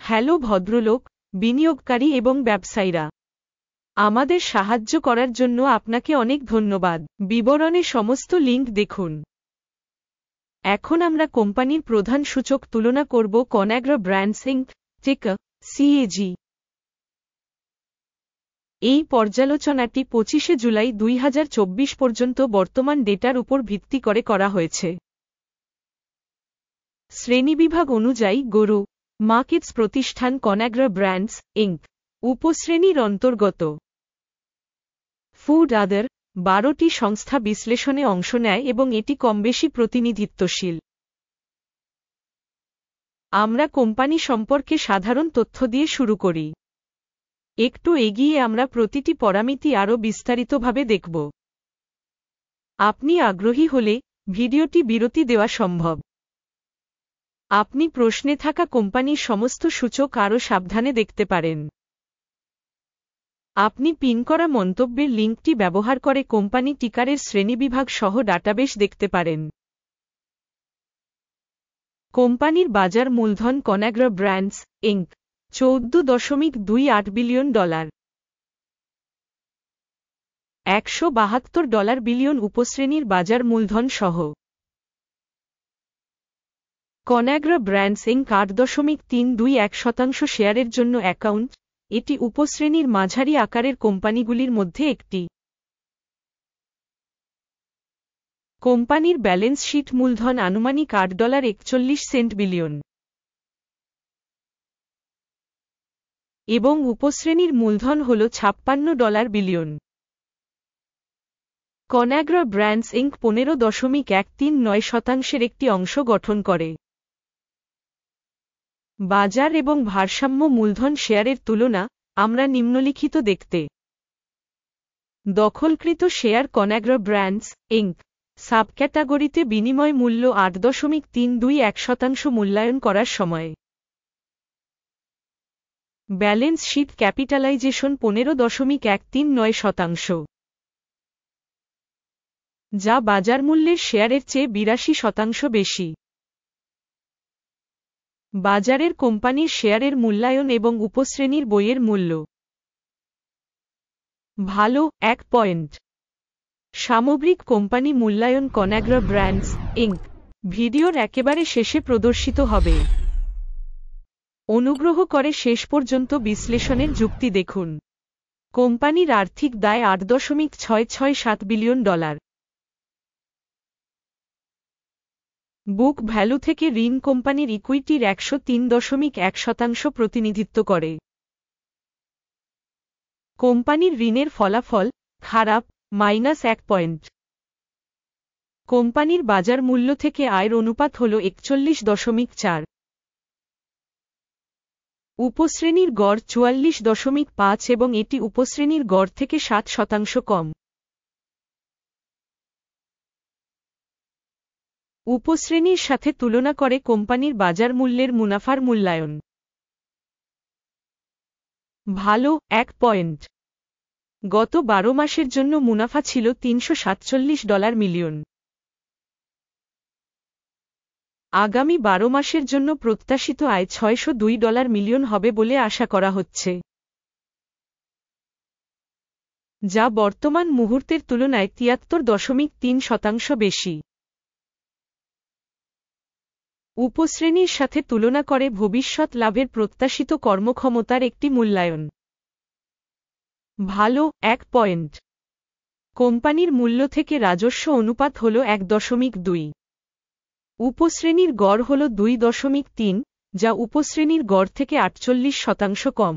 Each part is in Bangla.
হ্যালো ভদ্রলোক, বিনিয়োগকারী এবং ব্যবসায়ীরা। আমাদের সাহায্য করার জন্য আপনাকে অনেক ধন্যবাদ। বিবরণে সমস্ত লিঙ্ক দেখুন। এখন আমরা কোম্পানির প্রধান সূচক তুলনা করব কনাগ্রা ব্র্যান্ডস ইনক, টিকার CAG। এই পর্যালোচনাটি 25শে জুলাই 2024 পর্যন্ত বর্তমান ডেটার উপর ভিত্তি করে করা হয়েছে। শ্রেণীবিভাগ অনুযায়ী গরু মার্কেটস প্রতিষ্ঠান কনাগ্রা ব্র্যান্ডস ইনক উপশ্রেণীর অন্তর্গত। ফুড আদার 12টি সংস্থা বিশ্লেষণে অংশ নেয় এবং এটি কমবেশি প্রতিনিধিত্বশীল। আমরা কোম্পানি সম্পর্কে সাধারণ তথ্য দিয়ে শুরু করি। একটু এগিয়ে আমরা প্রতিটি পরামিতি আরও বিস্তারিতভাবে দেখব। আপনি আগ্রহী হলে ভিডিওটি বিরতি দেওয়া সম্ভব। আপনি প্রশ্নে থাকা কোম্পানির সমস্ত সূচক আরও সাবধানে দেখতে পারেন। আপনি পিন করা মন্তব্যের লিঙ্কটি ব্যবহার করে কোম্পানি টিকারের শ্রেণীবিভাগ সহ ডাটাবেস দেখতে পারেন। কোম্পানির বাজার মূলধন কনাগ্রা ব্র্যান্ডস ইনক $14.28 বিলিয়ন, $172 বিলিয়ন উপশ্রেণীর বাজার মূলধন সহ। কনাগ্রা ব্র্যান্ডস ইনক 8.321% শেয়ারের জন্য অ্যাকাউন্ট। এটি উপশ্রেণীর মাঝারি আকারের কোম্পানিগুলির মধ্যে একটি। কোম্পানির ব্যালেন্স শীট মূলধন আনুমানিক $8.41 বিলিয়ন এবং উপশ্রেণীর মূলধন হল $56 বিলিয়ন। কনাগ্রা ব্র্যান্ডস ইনক 15.139% একটি অংশ গঠন করে। বাজার এবং ভারসাম্য মূলধন শেয়ারের তুলনা আমরা নিম্নলিখিত দেখতে। দখলকৃত শেয়ার কনাগ্রা ব্র্যান্ডস ইনক সাবক্যাটাগরিতে বিনিময় মূল্য 8.321% মূল্যায়ন করার সময়। ব্যালেন্স শীট ক্যাপিটালাইজেশন 15.139%, যা বাজার মূল্যের শেয়ারের চেয়ে 82% বেশি। বাজারের কোম্পানির শেয়ারের মূল্যায়ন এবং উপশ্রেণীর বইয়ের মূল্য। ভালো 1 পয়েন্ট। সামগ্রিক কোম্পানি মূল্যায়ন কনাগ্রা ব্র্যান্ডস ইনক ভিডিওর একেবারে শেষে প্রদর্শিত হবে। অনুগ্রহ করে শেষ পর্যন্ত বিশ্লেষণের যুক্তি দেখুন। কোম্পানির আর্থিক দায় $8.667 বিলিয়ন। বুক ভ্যালু থেকে ঋণ কোম্পানির ইকুইটির 103.1% প্রতিনিধিত্ব করে। কোম্পানির ঋণের ফলাফল খারাপ -1 পয়েন্ট। কোম্পানির বাজার মূল্য থেকে আয়ের অনুপাত হল 41.4। উপশ্রেণীর গড় 44.5 এবং এটি উপশ্রেণীর গড় থেকে 7% কম। উপশ্রেণীর সাথে তুলনা করে কোম্পানির বাজার মূল্যের মুনাফার মূল্যায়ন। ভালো 1 পয়েন্ট। গত 12 মাসের জন্য মুনাফা ছিল $347 মিলিয়ন। আগামী 12 মাসের জন্য প্রত্যাশিত আয় $602 মিলিয়ন হবে বলে আশা করা হচ্ছে, যা বর্তমান মুহূর্তের তুলনায় 73.3% বেশি। উপশ্রেণীর সাথে তুলনা করে ভবিষ্যৎ লাভের প্রত্যাশিত কর্মক্ষমতার একটি মূল্যায়ন। ভালো 1 পয়েন্ট। কোম্পানির মূল্য থেকে রাজস্ব অনুপাত হল 1.2। উপশ্রেণীর গড় হল 2.3, যা উপশ্রেণীর গড় থেকে 48% কম।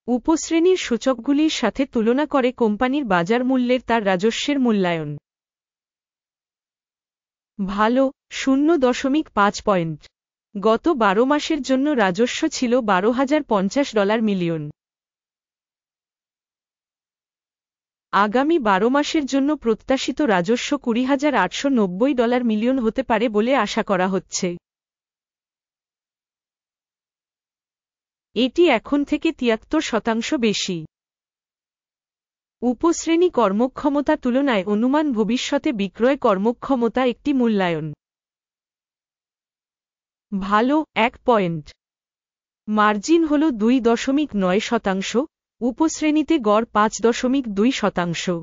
উপশ্রেণীর সূচকগুলির সাথে তুলনা করে কোম্পানির বাজার মূল্যের তার রাজস্বের মূল্যায়ন। ভালো 0.5 পয়েন্ট। গত 12 মাসের জন্য রাজস্ব ছিল $12,050 মিলিয়ন। আগামী 12 মাসের জন্য প্রত্যাশিত রাজস্ব $20,890 মিলিয়ন হতে পারে বলে আশা করা হচ্ছে। এটি এখন থেকে 73% বেশি। উপশ্রেণী কর্মক্ষমতা তুলনায় অনুমান ভবিষ্যতে বিক্রয় কর্মক্ষমতা একটি মূল্যায়ন। ভালো, 1 পয়েন্ট। মার্জিন হল 2.9%, উপশ্রেণীতে গড় 5.2%।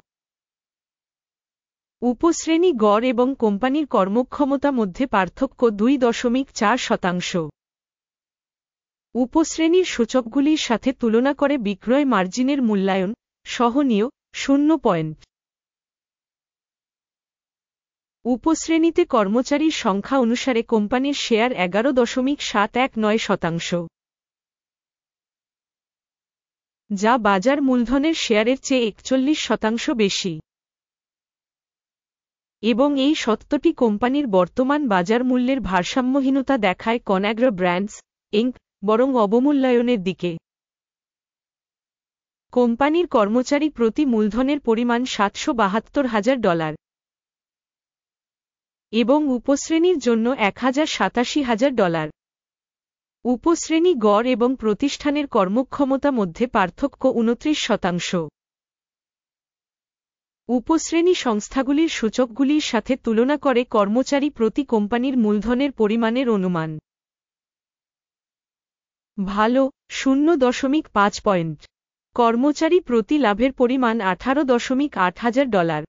উপশ্রেণী গড় এবং কোম্পানির কর্মক্ষমতা মধ্যে পার্থক্য 2.4%। উপশ্রেণীর সূচকগুলির সাথে তুলনা করে বিক্রয় মার্জিনের মূল্যায়ন, সহনীয়, 0 পয়েন্ট। উপশ্রেণীতে কর্মচারীর সংখ্যা অনুসারে কোম্পানির শেয়ার 11.719%, যা বাজার মূলধনের শেয়ারের চেয়ে 41% বেশি। এবং এই সত্যটি কোম্পানির বর্তমান বাজার মূল্যের ভারসাম্যহীনতা দেখায় কনঅ্যাগ্রো ব্র্যান্ডস, ইনক, বরং অবমূল্যায়নের দিকে। কোম্পানির কর্মচারী প্রতি মূলধনের পরিমাণ $772,000 এবং উপশ্রেণীর জন্য $1,87,000। উপশ্রেণী গড় এবং প্রতিষ্ঠানের কর্মক্ষমতা মধ্যে পার্থক্য 29%। উপশ্রেণী সংস্থাগুলির সূচকগুলির সাথে তুলনা করে কর্মচারী প্রতি কোম্পানির মূলধনের পরিমাণের অনুমান। ভালো, 0.5 পয়েন্ট। কর্মচারী প্রতি লাভের পরিমাণ $18,800।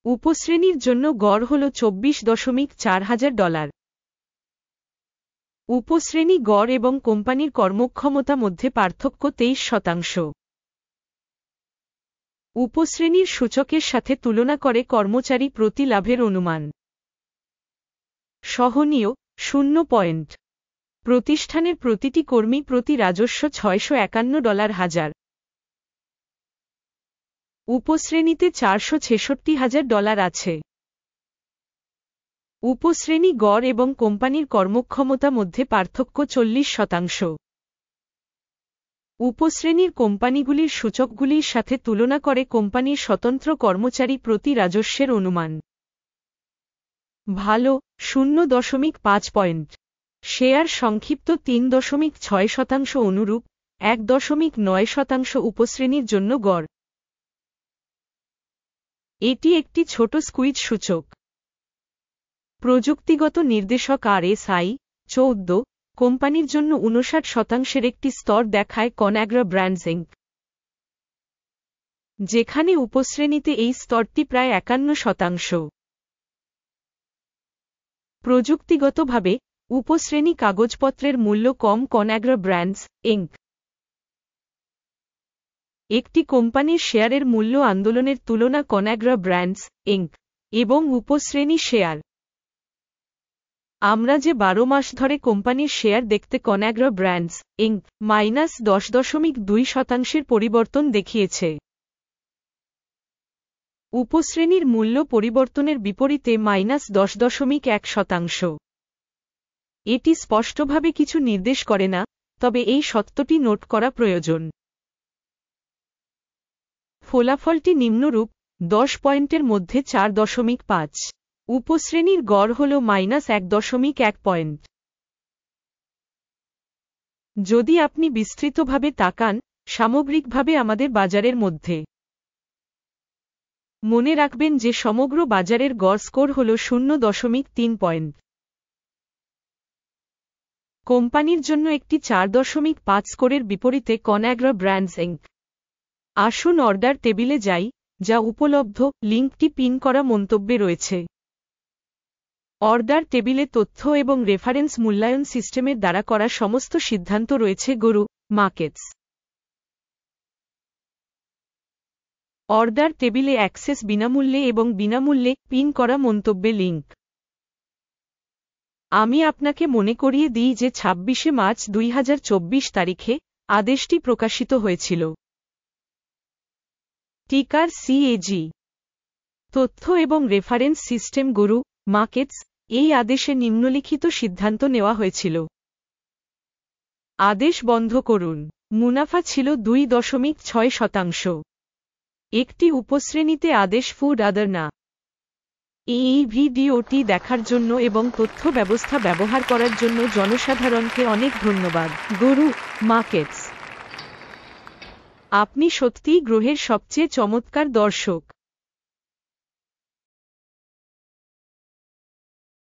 উপশ্রেণীর জন্য গড় হল $24,400। উপশ্রেণী গড় এবং কোম্পানির কর্মক্ষমতা মধ্যে পার্থক্য 23%। উপশ্রেণীর সূচকের সাথে তুলনা করে কর্মচারী প্রতি লাভের অনুমান। সহনীয়, 0 পয়েন্ট। প্রতিষ্ঠানের প্রতিটি কর্মী প্রতি রাজস্ব $651,000। উপশ্রেণীতে $466,000 আছে। উপশ্রেণী গড় এবং কোম্পানির কর্মক্ষমতা মধ্যে পার্থক্য 40%। উপশ্রেণীর কোম্পানিগুলির সূচকগুলির সাথে তুলনা করে কোম্পানির স্বতন্ত্র কর্মচারী প্রতি রাজস্বের অনুমান। ভালো, 0.5 পয়েন্ট। শেয়ার সংক্ষিপ্ত 3.6% অনুরূপ, 1.9% উপশ্রেণীর জন্য গড়। এটি একটি ছোট স্কুইজ সূচক। প্রযুক্তিগত নির্দেশক RSI 14 কোম্পানির জন্য 59% একটি স্তর দেখায় কনঅ্যাগ্রো ব্র্যান্ডস ইনক, যেখানে উপশ্রেণীতে এই স্তরটি প্রায় 51%। প্রযুক্তিগতভাবে, উপশ্রেণী কাগজপত্রের মূল্য কম কনঅ্যাগ্রো ব্র্যান্ডস ইনক। একটি কোম্পানির শেয়ারের মূল্য আন্দোলনের তুলনা কনঅ্যাগ্রো ব্র্যান্ডস ইনক এবং উপশ্রেণী শেয়ার। আমরা যে 12 মাস ধরে কোম্পানির শেয়ার দেখতে কনঅ্যাগ্রো ব্র্যান্ডস ইনক -10.2% পরিবর্তন দেখিয়েছে। উপশ্রেণীর মূল্য পরিবর্তনের বিপরীতে -10.1%। এটি স্পষ্টভাবে কিছু নির্দেশ করে না, তবে এই সত্যটি নোট করা প্রয়োজন। ফলাফলটি নিম্নরূপ: 10 পয়েন্টের মধ্যে 4.5। উপশ্রেণীর গড় হল -1.1 পয়েন্ট। যদি আপনি বিস্তৃতভাবে তাকান, সামগ্রিকভাবে আমাদের বাজারের মধ্যে, মনে রাখবেন যে সমগ্র বাজারের গড় স্কোর হল 0.3 পয়েন্ট। কোম্পানির জন্য একটি 4.5 স্কোরের বিপরীতে কনঅ্যাগ্রো ব্র্যান্ডস ইনক। আসুন অর্ডার টেবিলে যাই, যা উপলব্ধ, লিঙ্কটি পিন করা মন্তব্যে রয়েছে। অর্ডার টেবিলে তথ্য এবং রেফারেন্স মূল্যায়ন সিস্টেমের দ্বারা করা সমস্ত সিদ্ধান্ত রয়েছে গরু মার্কেটস। অর্ডার টেবিলে অ্যাক্সেস বিনামূল্যে এবং বিনামূল্যে পিন করা মন্তব্যে লিঙ্ক। আমি আপনাকে মনে করিয়ে দিই যে 26 মার্চ 2024 তারিখে আদেশটি প্রকাশিত হয়েছিল। টিকার CAG। তথ্য এবং রেফারেন্স সিস্টেম গরু মার্কেটস। এই আদেশে নিম্নলিখিত সিদ্ধান্ত নেওয়া হয়েছিল। আদেশ বন্ধ করুন। মুনাফা ছিল 2.6%। একটি উপশ্রেণীতে আদেশ ফুড আদার না। এই ভিডিওটি দেখার জন্য এবং তথ্য ব্যবস্থা ব্যবহার করার জন্য জনসাধারণকে অনেক ধন্যবাদ। গরু মার্কেটস। আপনি সত্যিই গ্রহের সবচেয়ে চমৎকার দর্শক।